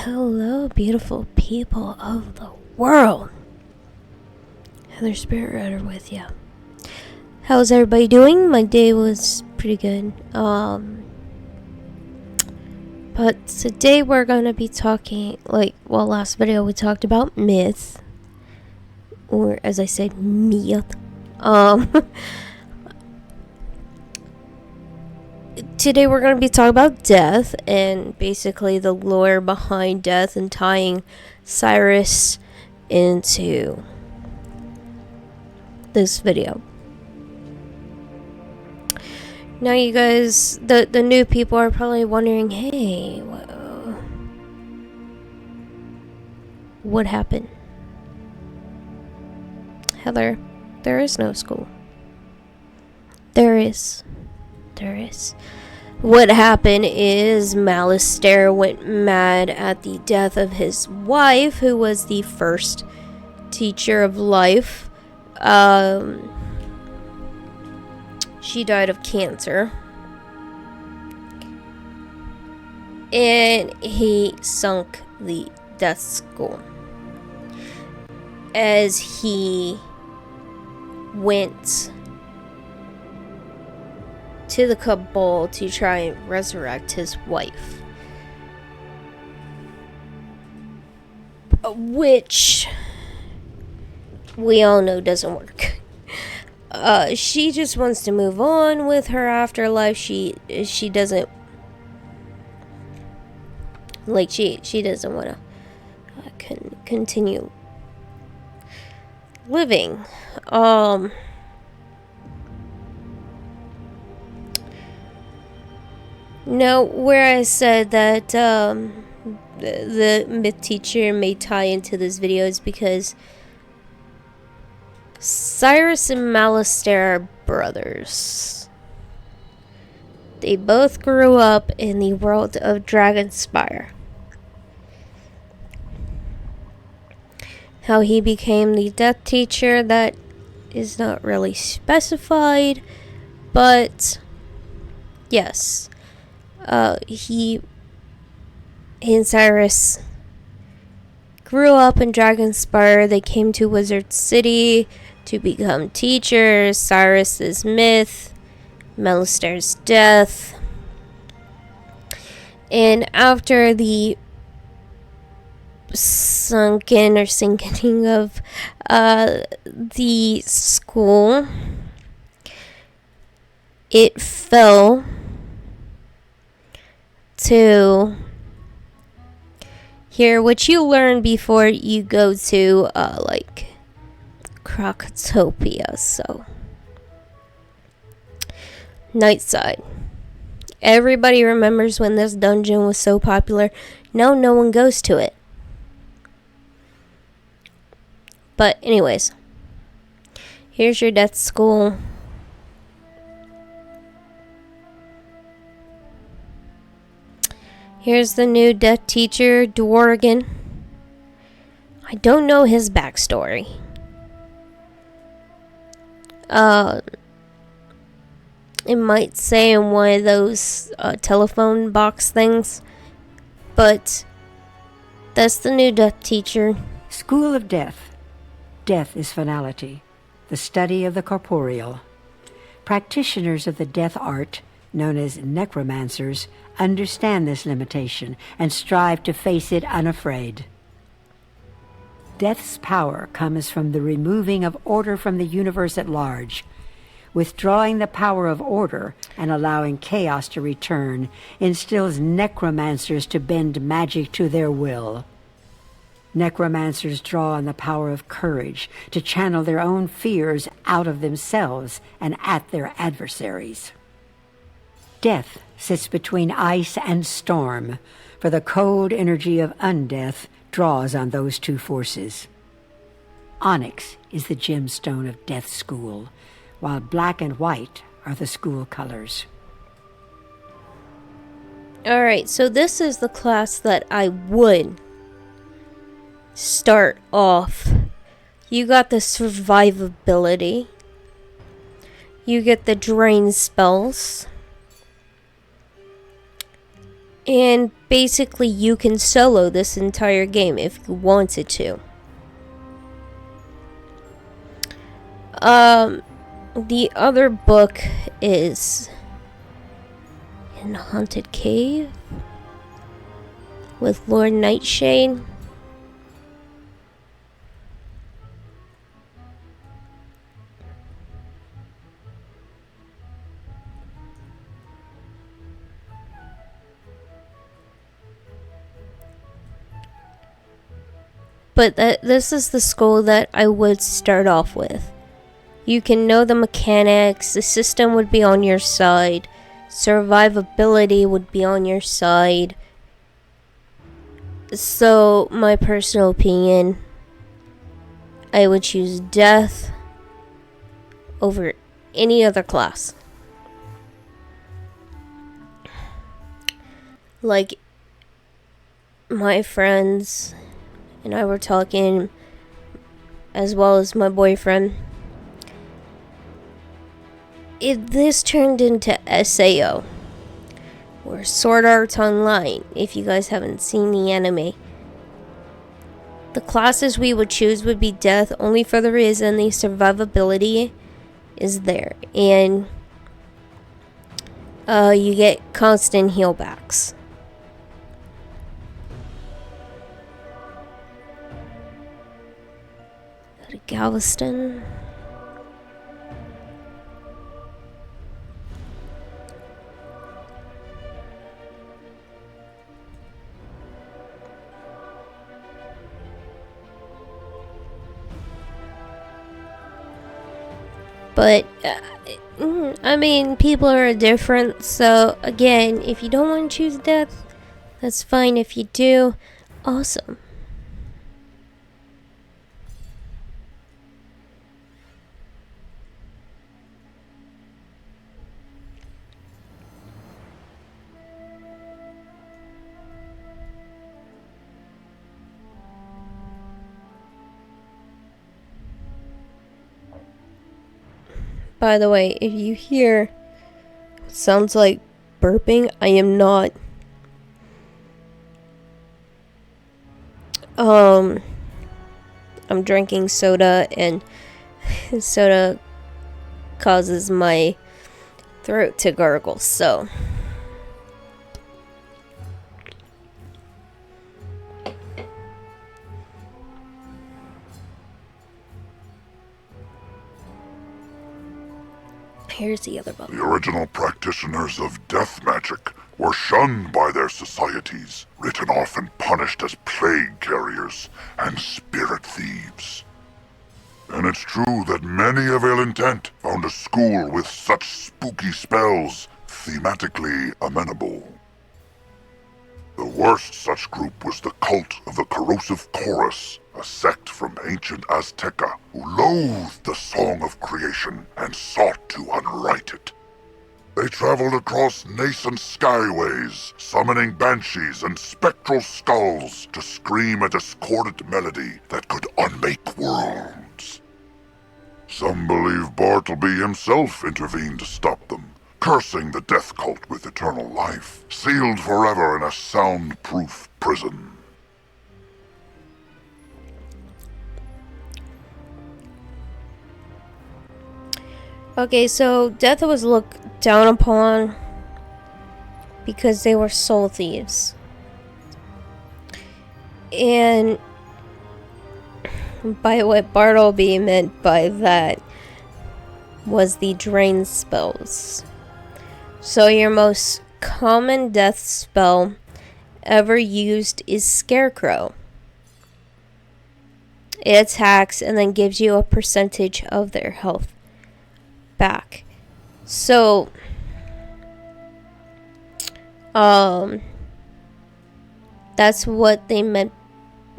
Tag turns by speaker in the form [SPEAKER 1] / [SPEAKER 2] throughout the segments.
[SPEAKER 1] Hello, beautiful people of the world. Heather Spirit Rider with you. How's everybody doing? My day was pretty good. But today we're gonna be talking, last video we talked about myth, or as I said, myth. Today we're going to be talking about death and basically the lore behind death and tying Cyrus into this video. Now you guys, the new people are probably wondering, hey, what happened? Heather, there is no school. There is. What happened is Malastare went mad at the death of his wife, who was the first teacher of life. She died of cancer. And he sunk the death school. As he went to the Cabal to try and resurrect his wife, which we all know doesn't work. She just wants to move on with her afterlife. She doesn't she doesn't want to continue living. Now, where I said that the myth teacher may tie into this video is because Cyrus and Malastare are brothers. They both grew up in the world of Dragonspire. How he became the death teacher, that is not really specified, but yes. He and Cyrus grew up in Dragonspire. They came to Wizard City to become teachers. Cyrus's myth, Malastare's death. And after the sinking of the school, it fell to here, which you learn before you go to Krokotopia. So Nightside. Everybody remembers when this dungeon was so popular. Now no one goes to it. But anyways, here's your death school. Here's the new death teacher, Dworgen. I don't know his backstory. It might say in one of those telephone box things, but that's the new death teacher.
[SPEAKER 2] School of Death. Death is finality, the study of the corporeal. Practitioners of the death art, known as necromancers, understand this limitation and strive to face it unafraid. Death's power comes from the removing of order from the universe at large. Withdrawing the power of order and allowing chaos to return instills necromancers to bend magic to their will. Necromancers draw on the power of courage to channel their own fears out of themselves and at their adversaries. Death sits between ice and storm, for the cold energy of undeath draws on those two forces. Onyx is the gemstone of Death School, while black and white are the school colors.
[SPEAKER 1] Alright, so this is the class that I would start off. You got the survivability. You get the drain spells. And basically you can solo this entire game if you wanted to. The other book is in Haunted Cave with Lord Nightshade. But this is the school that I would start off with. You can know the mechanics, the system would be on your side, survivability would be on your side. So, my personal opinion, I would choose death over any other class. Like, my friends and I were talking, as well as my boyfriend. If this turned into SAO or Sword Art Online, if you guys haven't seen the anime, the classes we would choose would be death only for the reason the survivability is there, and you get constant healbacks. Go to Galveston. But, I mean, people are different, so again, if you don't want to choose death, that's fine. If you do, awesome. By the way, if you hear what sounds like burping, I am not I'm drinking soda, and soda causes my throat to gargle, so here's the other book.
[SPEAKER 3] The original practitioners of death magic were shunned by their societies, written off and punished as plague carriers and spirit thieves. And it's true that many of ill intent found a school with such spooky spells thematically amenable. The worst such group was the cult of the Corrosive Chorus, a sect from ancient Azteca who loathed the song of creation and sought to unwrite it. They traveled across nascent skyways, summoning banshees and spectral skulls to scream a discordant melody that could unmake worlds. Some believe Bartleby himself intervened to stop them, cursing the death cult with eternal life, sealed forever in a soundproof prison.
[SPEAKER 1] Okay, so death was looked down upon because they were soul thieves. And by what Bartleby meant by that was the drain spells. So your most common death spell ever used is Scarecrow. It attacks and then gives you a percentage of their health back. So that's what they meant,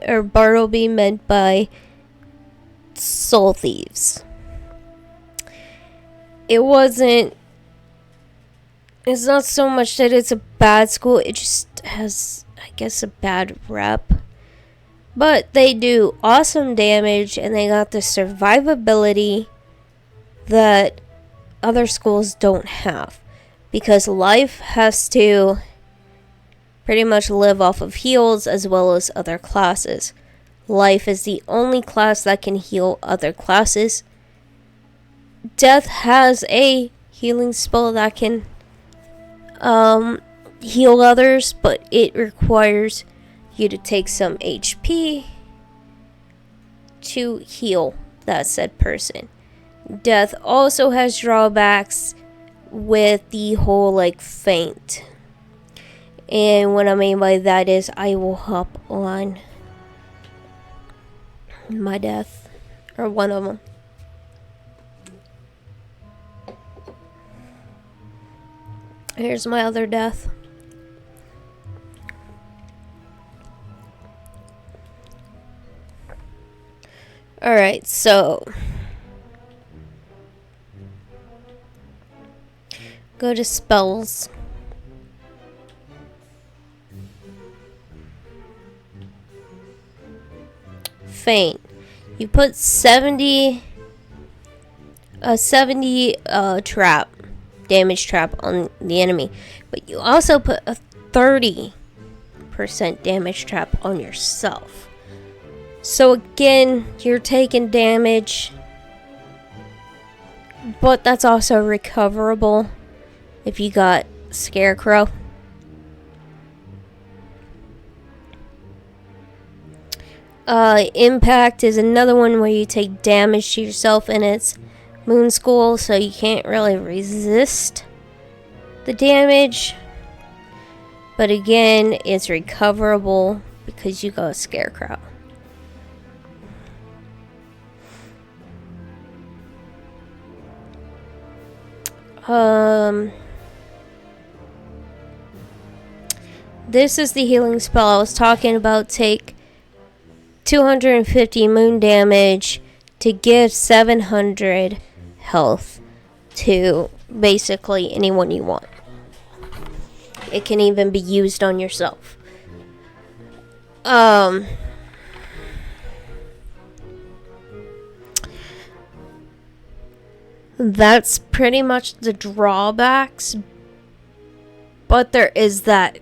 [SPEAKER 1] or Bartleby meant by soul thieves. It's not so much that it's a bad school, it just has, I guess, a bad rep. But they do awesome damage, and they got the survivability that other schools don't have. Because life has to pretty much live off of heals as well as other classes. Life is the only class that can heal other classes. Death has a healing spell that can heal others, but it requires you to take some HP to heal that said person. Death also has drawbacks with the whole like feint. And what I mean by that is I will hop on my death, or one of them. Here's my other death. Alright, so go to spells. Feint. You put 70 trap, damage trap on the enemy, but you also put a 30% damage trap on yourself. So again, you're taking damage, but that's also recoverable if you got Scarecrow. Impact is another one where you take damage to yourself, and it's Moon School, so you can't really resist the damage. But again, it's recoverable because you got a Scarecrow. This is the healing spell I was talking about. Take 250 moon damage to give 700 health to basically anyone you want. It can even be used on yourself. That's pretty much the drawbacks, but there is that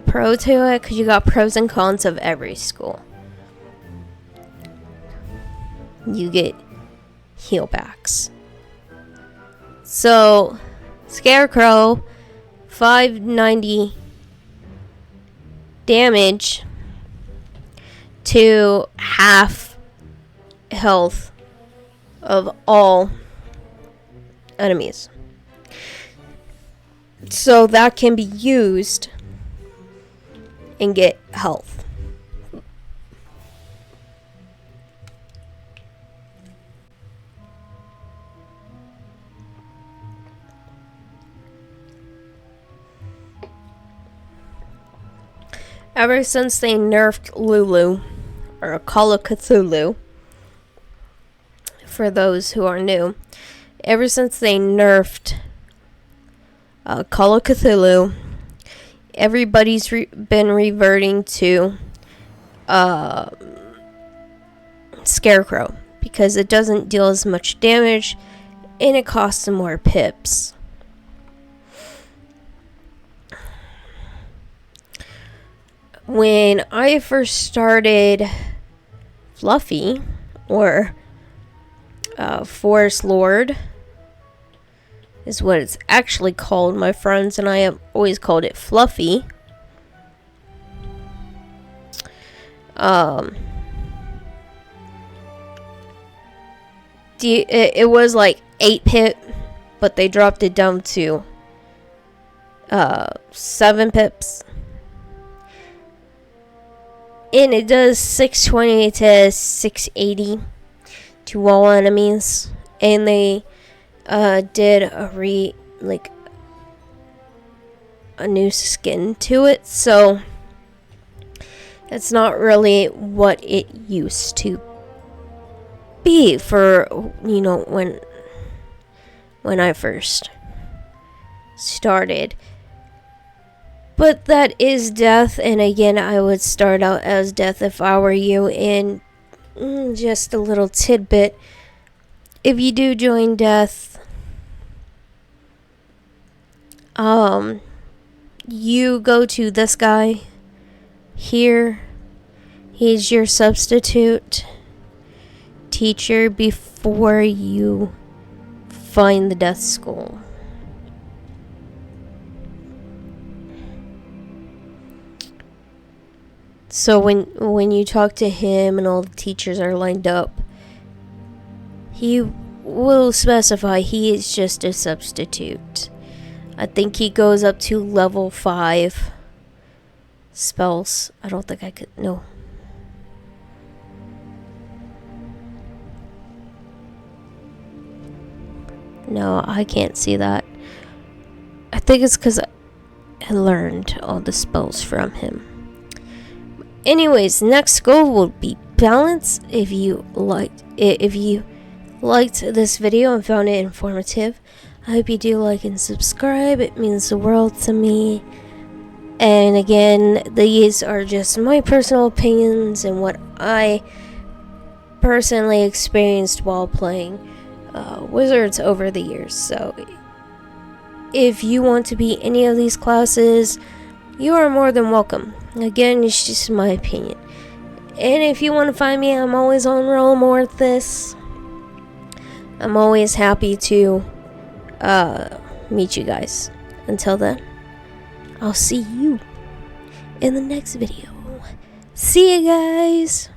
[SPEAKER 1] pro to it, because you got pros and cons of every school. You get heal backs. So Scarecrow, 590 damage to half health of all enemies. So that can be used and get health. Ever since they nerfed Lulu, or Call of Cthulhu, for those who are new, ever since they nerfed Call of Cthulhu, everybody's been reverting to Scarecrow because it doesn't deal as much damage and it costs some more pips. When I first started Fluffy, or Forest Lord is what it's actually called. My friends and I have always called it Fluffy. It was like 8 pip, but they dropped it down to 7 pips. And it does 620 to 680 to all enemies. And they did a new skin to it, so it's not really what it used to be for, when I first started. But that is Death, and again, I would start out as Death if I were you. And just a little tidbit: if you do join Death, you go to this guy here. He's your substitute teacher before you find the death school. So when you talk to him and all the teachers are lined up, he will specify he is just a substitute. I think he goes up to level 5 spells. I don't think I could. No. No, I can't see that. I think it's because I learned all the spells from him. Anyways, next goal will be balance. If you liked this video and found it informative, I hope you do like and subscribe. It means the world to me. And again, these are just my personal opinions and what I personally experienced while playing Wizards over the years. So if you want to be any of these classes, you are more than welcome. Again, it's just my opinion. And if you want to find me, I'm always on Realm Orthus. I'm always happy to meet you guys. Until then, I'll see you in the next video. See you guys!